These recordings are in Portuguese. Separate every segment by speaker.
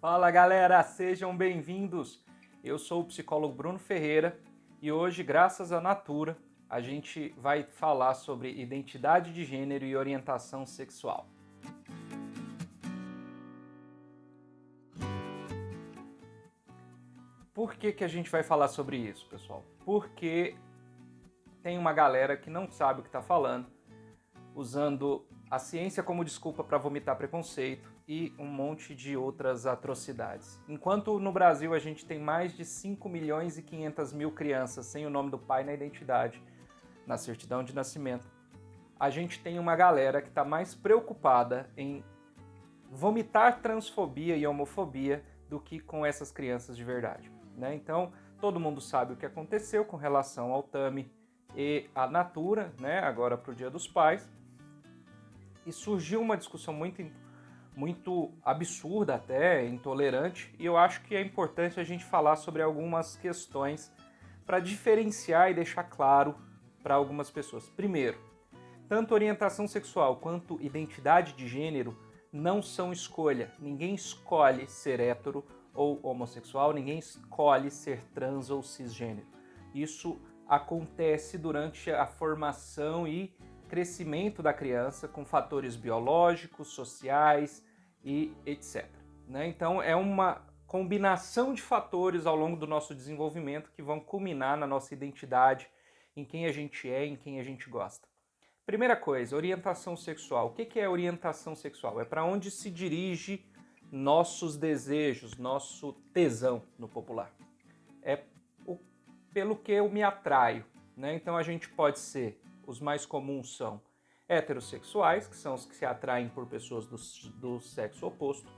Speaker 1: Fala galera, sejam bem-vindos. Eu sou o psicólogo Bruno Ferreira e hoje, graças à Natura, a gente vai falar sobre identidade de gênero e orientação sexual. Por que a gente vai falar sobre isso, pessoal? Porque tem uma galera que não sabe o que está falando, usando a ciência como desculpa para vomitar preconceito e um monte de outras atrocidades. Enquanto no Brasil a gente tem mais de 5 milhões e 500 mil crianças sem o nome do pai na identidade, na certidão de nascimento, a gente tem uma galera que está mais preocupada em vomitar transfobia e homofobia do que com essas crianças de verdade, né? Então, todo mundo sabe o que aconteceu com relação ao Tami e à Natura, né? Agora para o Dia dos Pais. E surgiu uma discussão muito absurda até, intolerante, e eu acho que é importante a gente falar sobre algumas questões para diferenciar e deixar claro para algumas pessoas. Primeiro, tanto orientação sexual quanto identidade de gênero não são escolha. Ninguém escolhe ser hétero ou homossexual, ninguém escolhe ser trans ou cisgênero. Isso acontece durante a formação e crescimento da criança com fatores biológicos, sociais e etc. Né? Então é uma combinação de fatores ao longo do nosso desenvolvimento que vão culminar na nossa identidade, em quem a gente é, em quem a gente gosta. Primeira coisa, orientação sexual. O que é orientação sexual? É para onde se dirige nossos desejos, nosso tesão no popular. É pelo que eu me atraio. Né? Então a gente pode ser, os mais comuns são heterossexuais, que são os que se atraem por pessoas do sexo oposto,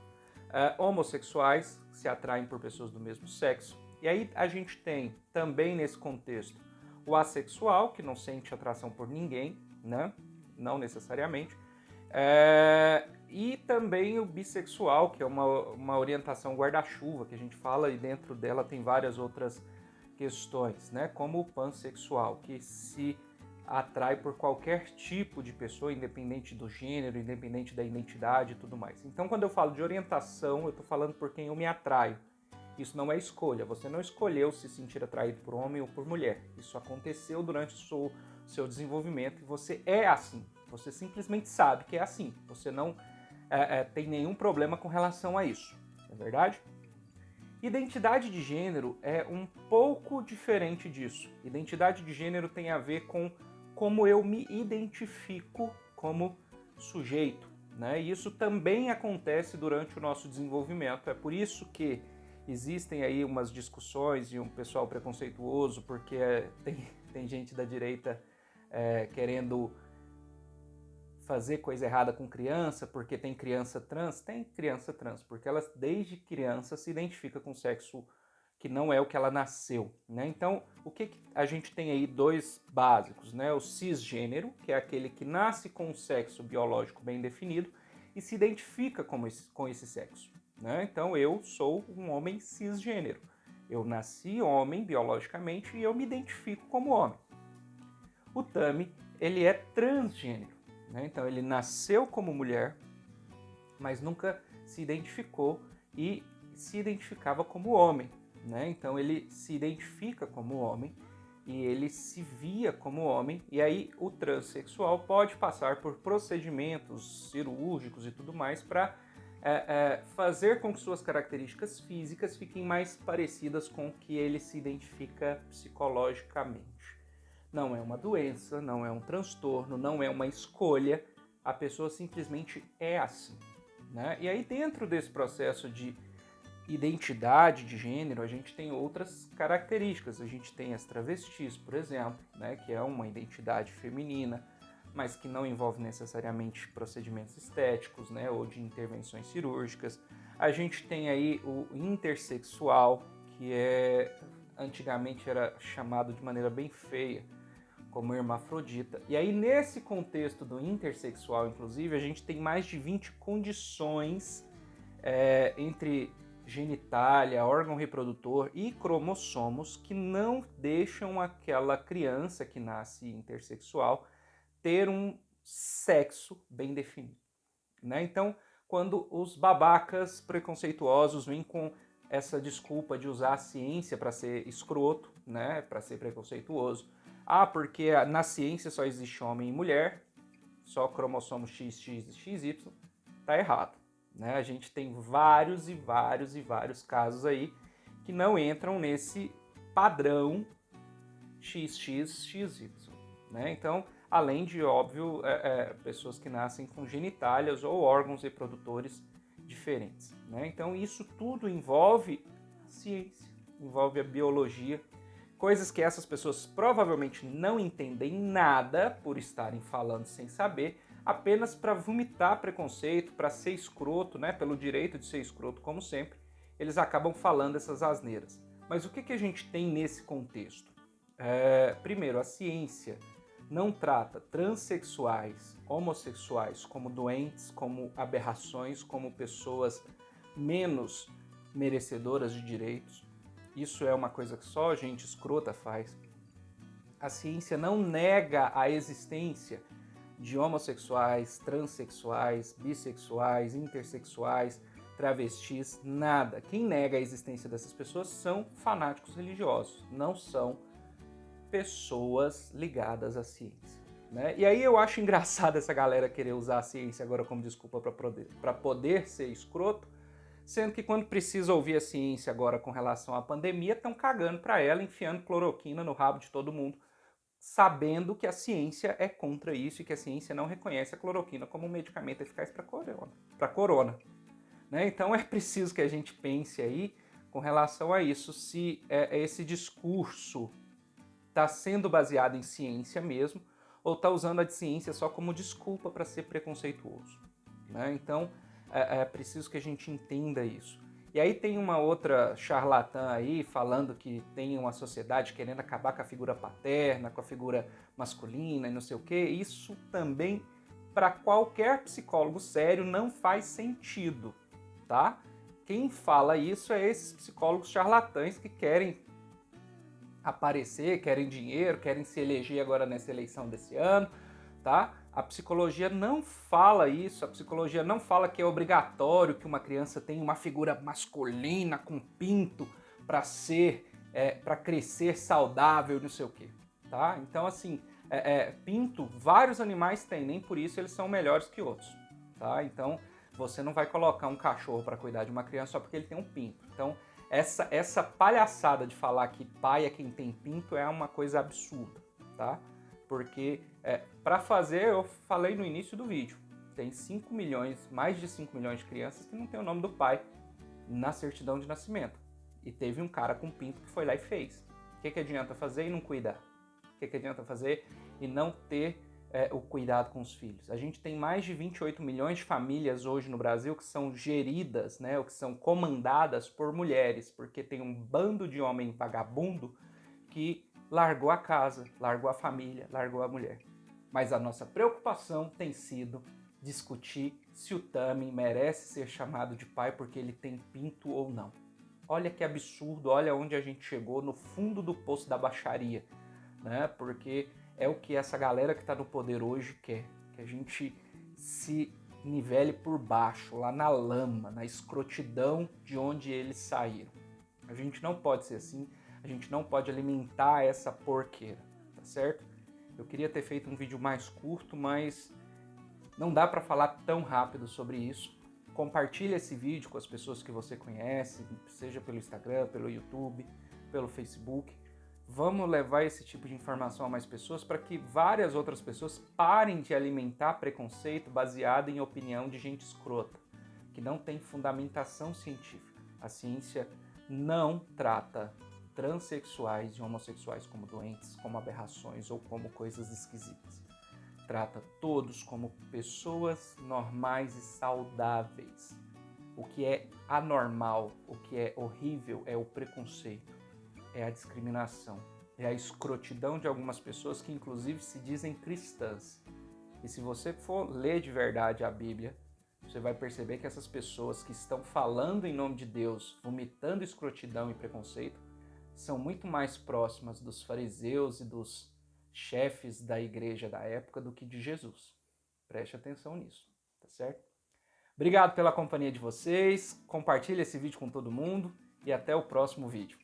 Speaker 1: homossexuais, que se atraem por pessoas do mesmo sexo. E aí a gente tem também nesse contexto o assexual, que não sente atração por ninguém, né? Não necessariamente, e também o bissexual, que é uma orientação guarda-chuva que a gente fala, e dentro dela tem várias outras questões, né? Como o pansexual, que se atrai por qualquer tipo de pessoa, independente do gênero, independente da identidade e tudo mais. Então, quando eu falo de orientação, eu estou falando por quem eu me atraio. Isso não é escolha. Você não escolheu se sentir atraído por homem ou por mulher. Isso aconteceu durante o seu desenvolvimento e você é assim. Você simplesmente sabe que é assim. Você não tem nenhum problema com relação a isso. Não é verdade? Identidade de gênero é um pouco diferente disso. Identidade de gênero tem a ver com como eu me identifico como sujeito, né? E isso também acontece durante o nosso desenvolvimento. É por isso que existem aí umas discussões e um pessoal preconceituoso, porque tem gente da direita querendo fazer coisa errada com criança, porque tem criança trans. Tem criança trans, porque ela desde criança se identifica com sexo que não é o que ela nasceu, né? Então, o que a gente tem aí dois básicos, né? O cisgênero, que é aquele que nasce com um sexo biológico bem definido e se identifica com esse sexo, né? Então, eu sou um homem cisgênero. Eu nasci homem biologicamente e eu me identifico como homem. O Tami, ele é transgênero. Então ele nasceu como mulher, mas nunca se identificou e se identificava como homem. Né? Então ele se identifica como homem e ele se via como homem. E aí o transexual pode passar por procedimentos cirúrgicos e tudo mais para fazer com que suas características físicas fiquem mais parecidas com o que ele se identifica psicologicamente. Não é uma doença, não é um transtorno, não é uma escolha, a pessoa simplesmente é assim. Né? E aí dentro desse processo de identidade de gênero, a gente tem outras características. A gente tem as travestis, por exemplo, né? Que é uma identidade feminina, mas que não envolve necessariamente procedimentos estéticos, né? Ou de intervenções cirúrgicas. A gente tem aí o intersexual, que antigamente era chamado de maneira bem feia, como hermafrodita. E aí, nesse contexto do intersexual, inclusive, a gente tem mais de 20 condições entre genitália, órgão reprodutor e cromossomos que não deixam aquela criança que nasce intersexual ter um sexo bem definido. Né? Então, quando os babacas preconceituosos vêm com essa desculpa de usar a ciência para ser escroto, né, para ser preconceituoso. Ah, porque na ciência só existe homem e mulher, só cromossomo X, X e XY. Tá errado, né? A gente tem vários e vários e vários casos aí que não entram nesse padrão XX, XY, né? Então, além de, óbvio, pessoas que nascem com genitálias ou órgãos reprodutores diferentes, né? Então, isso tudo envolve a ciência, envolve a biologia, coisas que essas pessoas provavelmente não entendem nada por estarem falando sem saber, apenas para vomitar preconceito, para ser escroto, né? Pelo direito de ser escroto, como sempre, eles acabam falando essas asneiras. Mas o que a gente tem nesse contexto? Primeiro, a ciência não trata transexuais, homossexuais como doentes, como aberrações, como pessoas menos merecedoras de direitos. Isso é uma coisa que só gente escrota faz. A ciência não nega a existência de homossexuais, transexuais, bissexuais, intersexuais, travestis, nada. Quem nega a existência dessas pessoas são fanáticos religiosos, não são pessoas ligadas à ciência, né? E aí eu acho engraçado essa galera querer usar a ciência agora como desculpa para poder ser escroto, sendo que quando precisa ouvir a ciência agora com relação à pandemia, estão cagando para ela, enfiando cloroquina no rabo de todo mundo, sabendo que a ciência é contra isso e que a ciência não reconhece a cloroquina como um medicamento eficaz para corona, né? Então é preciso que a gente pense aí com relação a isso, se esse discurso está sendo baseado em ciência mesmo, ou está usando a ciência só como desculpa para ser preconceituoso, né? Então, é preciso que a gente entenda isso. E aí tem uma outra charlatã aí falando que tem uma sociedade querendo acabar com a figura paterna, com a figura masculina e não sei o quê. Isso também, para qualquer psicólogo sério, não faz sentido, tá? Quem fala isso é esses psicólogos charlatães que querem aparecer, querem dinheiro, querem se eleger agora nessa eleição desse ano, tá? A psicologia não fala isso, a psicologia não fala que é obrigatório que uma criança tenha uma figura masculina com pinto para para crescer saudável, não sei o quê, tá? Então, assim, pinto, vários animais têm, nem por isso eles são melhores que outros, tá? Então, você não vai colocar um cachorro para cuidar de uma criança só porque ele tem um pinto. Então, essa palhaçada de falar que pai é quem tem pinto é uma coisa absurda, tá? Porque para fazer, eu falei no início do vídeo, tem 5 milhões, mais de 5 milhões de crianças que não tem o nome do pai na certidão de nascimento. E teve um cara com pinto que foi lá e fez. O que adianta fazer e não cuidar? O que adianta fazer e não ter o cuidado com os filhos? A gente tem mais de 28 milhões de famílias hoje no Brasil que são geridas, né, ou que são comandadas por mulheres, porque tem um bando de homem vagabundo que largou a casa, largou a família, largou a mulher. Mas a nossa preocupação tem sido discutir se o Tami merece ser chamado de pai porque ele tem pinto ou não. Olha que absurdo, olha onde a gente chegou, no fundo do poço da baixaria, né? Porque é o que essa galera que está no poder hoje quer, que a gente se nivele por baixo, lá na lama, na escrotidão de onde eles saíram. A gente não pode ser assim, a gente não pode alimentar essa porqueira, tá certo? Eu queria ter feito um vídeo mais curto, mas não dá para falar tão rápido sobre isso. Compartilhe esse vídeo com as pessoas que você conhece, seja pelo Instagram, pelo YouTube, pelo Facebook. Vamos levar esse tipo de informação a mais pessoas para que várias outras pessoas parem de alimentar preconceito baseado em opinião de gente escrota, que não tem fundamentação científica. A ciência não trata transexuais e homossexuais como doentes, como aberrações ou como coisas esquisitas. Trata todos como pessoas normais e saudáveis. O que é anormal, o que é horrível é o preconceito, é a discriminação, é a escrotidão de algumas pessoas que inclusive se dizem cristãs. E se você for ler de verdade a Bíblia, você vai perceber que essas pessoas que estão falando em nome de Deus, vomitando escrotidão e preconceito, são muito mais próximas dos fariseus e dos chefes da igreja da época do que de Jesus. Preste atenção nisso, tá certo? Obrigado pela companhia de vocês, compartilhe esse vídeo com todo mundo e até o próximo vídeo.